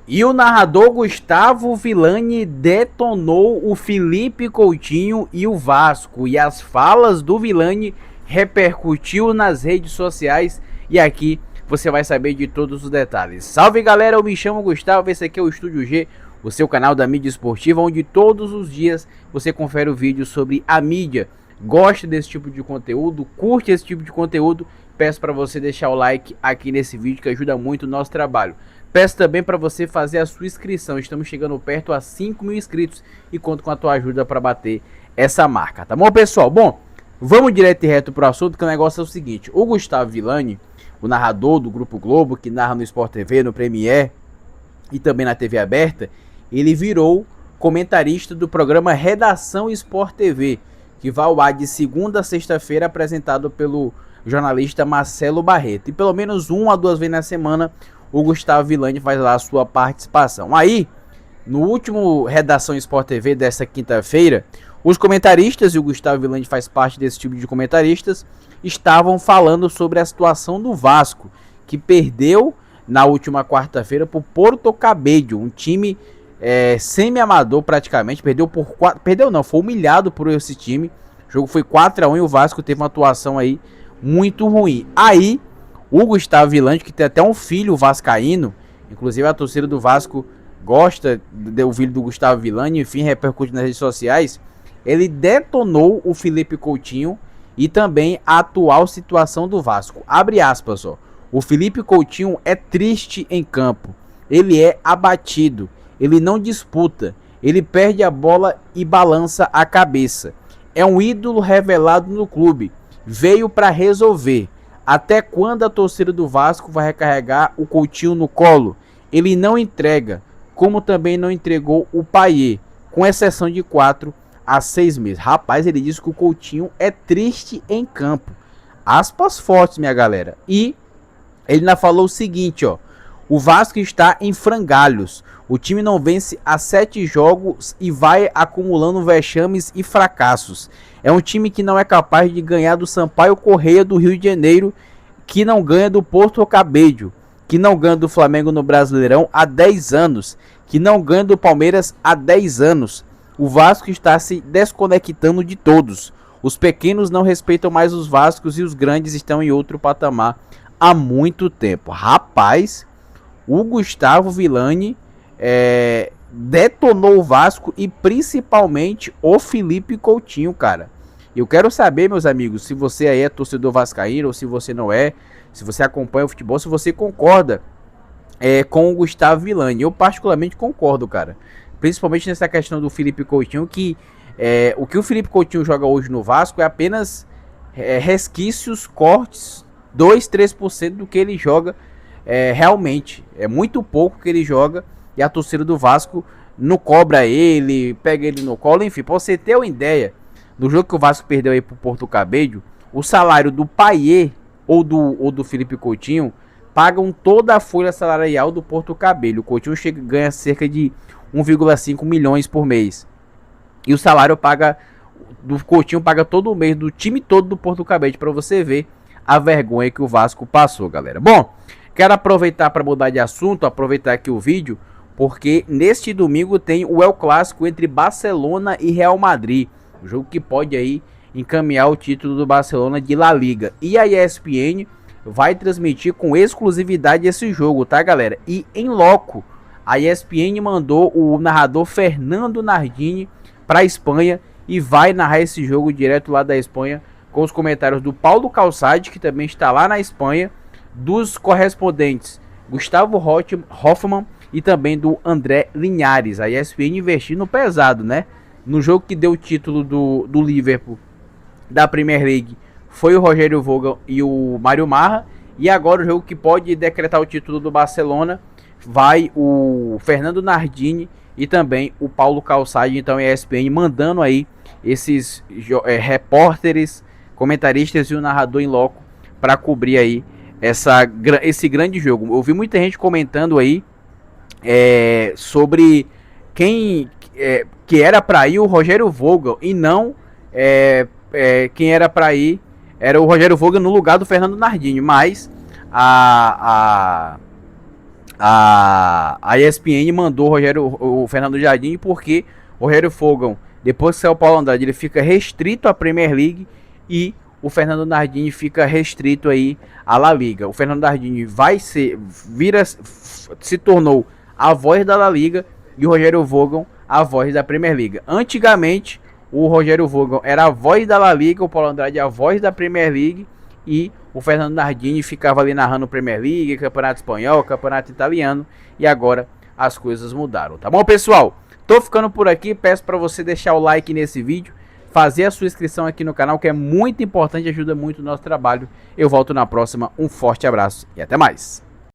E o narrador Gustavo Villani detonou o Felipe Coutinho e o Vasco. E as falas do Villani repercutiu nas redes sociais. E aqui você vai saber de todos os detalhes. Salve galera, eu me chamo Gustavo, esse aqui é o Estúdio G, o seu canal da mídia esportiva, onde todos os dias você confere o vídeo sobre a mídia. Gosta desse tipo de conteúdo, curte esse tipo de conteúdo, peço para você deixar o like aqui nesse vídeo que ajuda muito o nosso trabalho. Peço também para você fazer a sua inscrição, estamos chegando perto a 5 mil inscritos e conto com a tua ajuda para bater essa marca, tá bom pessoal? Bom, vamos direto e reto pro assunto, que o negócio é o seguinte: o Gustavo Villani, o narrador do Grupo Globo, que narra no Sport TV, no Premiere e também na TV aberta, ele virou comentarista do programa Redação Sport TV, que vai ao ar de segunda a sexta-feira, apresentado pelo jornalista Marcelo Barreto. E pelo menos 1 a 2 vezes na semana o Gustavo Villani faz lá a sua participação. Aí, no último Redação Sport TV desta quinta-feira, os comentaristas, e o Gustavo Villani faz parte desse tipo de comentaristas, estavam falando sobre a situação do Vasco, que perdeu na última quarta-feira por Porto Cabedelo, um time semi-amador praticamente, foi humilhado por esse time. O jogo foi 4-1 e o Vasco teve uma atuação aí muito ruim. Aí, o Gustavo Villani, que tem até um filho vascaíno, inclusive a torcida do Vasco gosta do filho do Gustavo Villani, enfim, repercute nas redes sociais, ele detonou o Felipe Coutinho e também a atual situação do Vasco. Abre aspas, ó. O Felipe Coutinho é triste em campo, ele é abatido, ele não disputa, ele perde a bola e balança a cabeça. É um ídolo revelado no clube, veio para resolver. Até quando a torcida do Vasco vai recarregar o Coutinho no colo? Ele não entrega, como também não entregou o Payet, com exceção de 4 a 6 meses. Rapaz, ele disse que o Coutinho é triste em campo. Aspas fortes, minha galera. E ele ainda falou o seguinte, ó: o Vasco está em frangalhos. O time não vence há 7 jogos e vai acumulando vexames e fracassos. É um time que não é capaz de ganhar do Sampaio Corrêa do Rio de Janeiro, que não ganha do Porto Cabedelo, que não ganha do Flamengo no Brasileirão há 10 anos, que não ganha do Palmeiras há 10 anos. O Vasco está se desconectando de todos. Os pequenos não respeitam mais os Vascos e os grandes estão em outro patamar há muito tempo. Rapaz, o Gustavo Villani detonou o Vasco e principalmente o Felipe Coutinho, cara. Eu quero saber, meus amigos, se você aí é torcedor vascaíno ou se você não é, se você acompanha o futebol, se você concorda com o Gustavo Villani. Eu particularmente concordo, cara. Principalmente nessa questão do Felipe Coutinho, que o que o Felipe Coutinho joga hoje no Vasco é apenas resquícios, cortes, 2-3% do que ele joga realmente. É muito pouco que ele joga e a torcida do Vasco não cobra ele, pega ele no colo, enfim. Pra você ter uma ideia, no jogo que o Vasco perdeu aí pro Porto Cabedelo, o salário do Payet ou do Felipe Coutinho pagam toda a folha salarial do Porto Cabedelo. O Coutinho ganha cerca de 1,5 milhões por mês. E o salário do Coutinho paga todo o mês do time todo do Porto Cabedelo, para você ver a vergonha que o Vasco passou, galera. Bom, quero aproveitar para mudar de assunto, aproveitar aqui o vídeo, porque neste domingo tem o El Clássico entre Barcelona e Real Madrid. O jogo que pode aí encaminhar o título do Barcelona de La Liga. E a ESPN vai transmitir com exclusividade esse jogo, tá, galera? E em loco, a ESPN mandou o narrador Fernando Nardini para a Espanha e vai narrar esse jogo direto lá da Espanha, com os comentários do Paulo Calçade, que também está lá na Espanha, dos correspondentes Gustavo Hoffmann e também do André Linhares. A ESPN investindo pesado, né? No jogo que deu o título do Liverpool da Premier League foi o Rogério Vogel e o Mário Marra. E agora o jogo que pode decretar o título do Barcelona vai o Fernando Nardini e também o Paulo Calçade. Então a ESPN mandando aí esses repórteres, comentaristas e o narrador em loco para cobrir aí esse grande jogo. Eu vi muita gente comentando aí sobre quem que era para ir o Rogério Vogel e não quem era para ir era o Rogério Vogel no lugar do Fernando Nardini, mas a a ESPN mandou o Fernando Jardim porque o Rogério Fogão, depois que saiu o Paulo Andrade, ele fica restrito à Premier League e o Fernando Nardini fica restrito aí à La Liga. O Fernando Nardini se tornou a voz da La Liga e o Rogério Fogão a voz da Premier League. Antigamente, o Rogério Fogão era a voz da La Liga, o Paulo Andrade a voz da Premier League e o Fernando Nardini ficava ali narrando Premier League, Campeonato Espanhol, Campeonato Italiano, e agora as coisas mudaram, tá bom, pessoal? Tô ficando por aqui, peço para você deixar o like nesse vídeo, fazer a sua inscrição aqui no canal, que é muito importante, ajuda muito o nosso trabalho. Eu volto na próxima, um forte abraço e até mais!